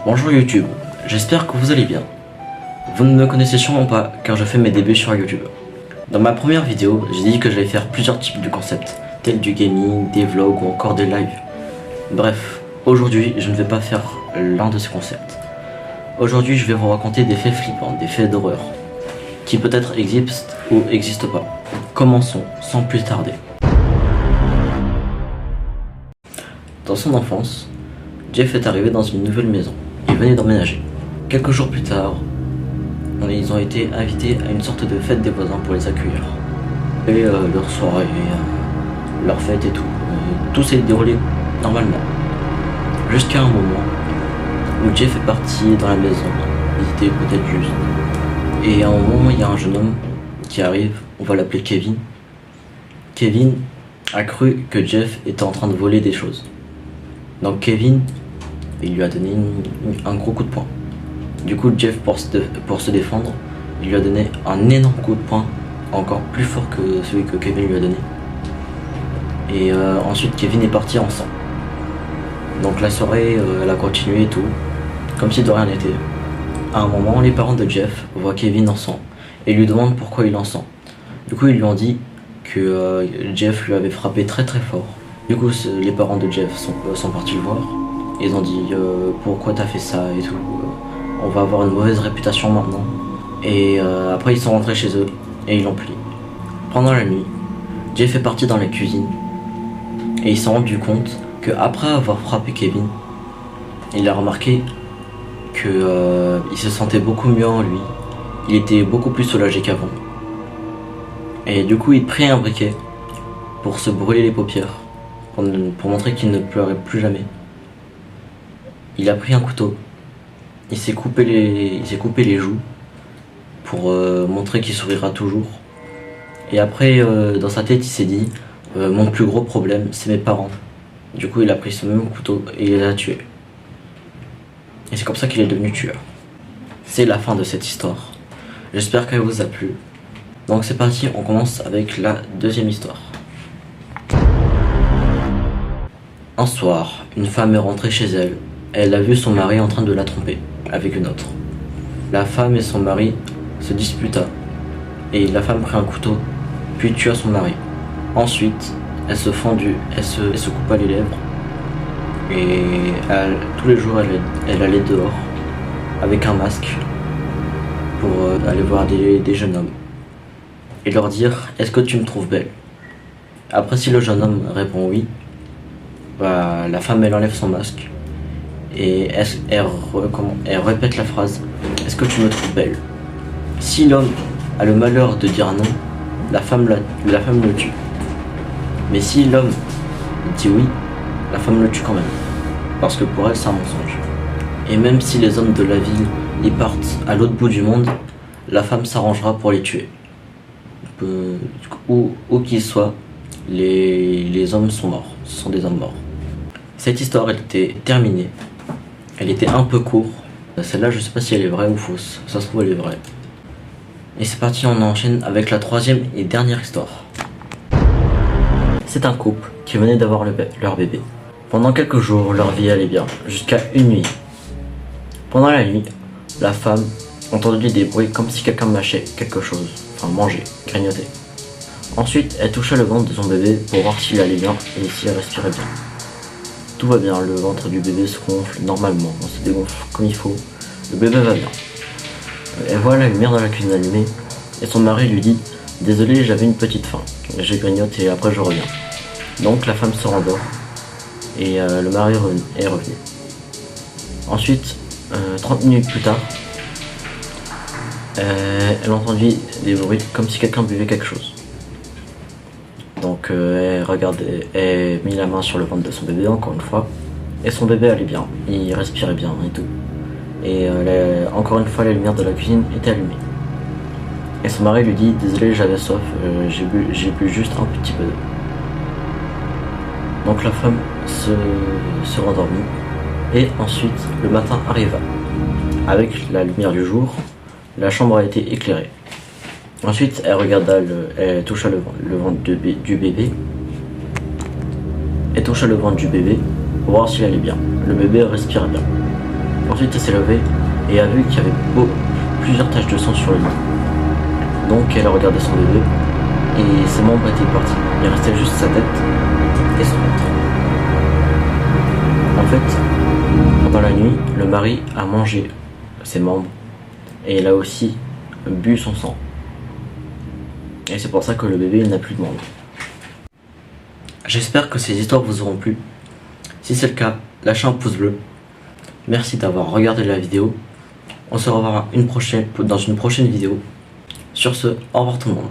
Bonjour YouTube, j'espère que vous allez bien. Vous ne me connaissez sûrement pas car je fais mes débuts sur YouTube. Dans ma première vidéo, j'ai dit que j'allais faire plusieurs types de concepts, tels du gaming, des vlogs ou encore des lives. Bref, aujourd'hui je ne vais pas faire l'un de ces concepts. Aujourd'hui je vais vous raconter des faits flippants, des faits d'horreur, qui peut-être existent ou n'existent pas. Commençons sans plus tarder. Dans son enfance, Jeff est arrivé dans une nouvelle maison. Il venait d'emménager. Quelques jours plus tard, ils ont été invités à une sorte de fête des voisins pour les accueillir. Et leur soirée, leur fête et tout. Tout s'est déroulé normalement. Jusqu'à un moment où Jeff est parti dans la maison. Il était peut-être juste. Et à un moment, il y a un jeune homme qui arrive. On va l'appeler Kevin. Kevin a cru que Jeff était en train de voler des choses. Donc Kevin, il lui a donné un gros coup de poing. Du coup Jeff, pour se défendre, il lui a donné un énorme coup de poing, encore plus fort que celui que Kevin lui a donné. Et ensuite Kevin est parti en sang. Donc la soirée, elle a continué et tout, comme si de rien n'était. À un moment, les parents de Jeff voient Kevin en sang et lui demandent pourquoi il est en sang. Du coup ils lui ont dit que Jeff lui avait frappé très très fort. Du coup les parents de Jeff sont partis le voir. Ils ont dit pourquoi t'as fait ça et tout, on va avoir une mauvaise réputation maintenant. Et après ils sont rentrés chez eux et ils l'ont plié. Pendant la nuit, Jeff est parti dans la cuisine et il s'est rendu compte que après avoir frappé Kevin, il a remarqué que il se sentait beaucoup mieux en lui. Il était beaucoup plus soulagé qu'avant. Et du coup il prit un briquet pour se brûler les paupières, pour montrer qu'il ne pleurait plus jamais. Il a pris un couteau, il s'est coupé les joues pour montrer qu'il sourira toujours. Et après, dans sa tête, il s'est dit mon plus gros problème, c'est mes parents. Du coup, il a pris ce même couteau et il les a tués. Et c'est comme ça qu'il est devenu tueur. C'est la fin de cette histoire. J'espère qu'elle vous a plu. Donc c'est parti, on commence avec la deuxième histoire. Un soir, une femme est rentrée chez elle. Elle a vu son mari en train de la tromper avec une autre. La femme et son mari se disputa et la femme prit un couteau puis tua son mari. Ensuite, elle se fendut, elle se coupa les lèvres et tous les jours elle allait dehors avec un masque pour aller voir des jeunes hommes et leur dire « Est-ce que tu me trouves belle ?» Après, si le jeune homme répond oui, la femme elle enlève son masque et elle répète la phrase « Est-ce que tu me trouves belle ?» Si l'homme a le malheur de dire non, la femme le tue. Mais si l'homme dit oui, la femme le tue quand même. Parce que pour elle c'est un mensonge. Et même si les hommes de la ville y partent à l'autre bout du monde, la femme s'arrangera pour les tuer. Où qu'ils soient, les hommes sont morts. Ce sont des hommes morts. Cette histoire elle était terminée. Elle était un peu courte. Celle-là, je sais pas si elle est vraie ou fausse. Ça se trouve, elle est vraie. Et c'est parti, on enchaîne avec la troisième et dernière histoire. C'est un couple qui venait d'avoir leur bébé. Pendant quelques jours, leur vie allait bien, jusqu'à une nuit. Pendant la nuit, la femme entendit des bruits comme si quelqu'un mâchait quelque chose. Enfin, mangeait, grignotait. Ensuite, elle toucha le ventre de son bébé pour voir s'il allait bien et s'il respirait bien. Tout va bien, le ventre du bébé se gonfle normalement, on se dégonfle comme il faut, le bébé va bien. Elle voit la lumière dans la cuisine allumée et son mari lui dit « Désolé, j'avais une petite faim, j'ai grignoté et après je reviens ». Donc la femme se rendort et le mari est revenu. Ensuite, 30 minutes plus tard, elle entendit des bruits comme si quelqu'un buvait quelque chose. Donc elle mit la main sur le ventre de son bébé encore une fois et son bébé allait bien, il respirait bien et tout. Et encore une fois la lumière de la cuisine était allumée. Et son mari lui dit « Désolé, j'avais soif, j'ai bu juste un petit peu d'eau ». Donc la femme se rendormit et ensuite le matin arriva. Avec la lumière du jour, la chambre a été éclairée. Ensuite, elle toucha le ventre du bébé. Elle toucha le ventre du bébé pour voir s'il allait bien. Le bébé respirait bien. Ensuite, elle s'est levée et a vu qu'il y avait plusieurs taches de sang sur le lit. Donc, elle a regardé son bébé et ses membres étaient partis. Il restait juste sa tête et son ventre. En fait, pendant la nuit, le mari a mangé ses membres et il a aussi bu son sang. Et c'est pour ça que le bébé n'a plus de membres. J'espère que ces histoires vous auront plu. Si c'est le cas, lâchez un pouce bleu. Merci d'avoir regardé la vidéo. On se reverra dans une prochaine vidéo. Sur ce, au revoir tout le monde.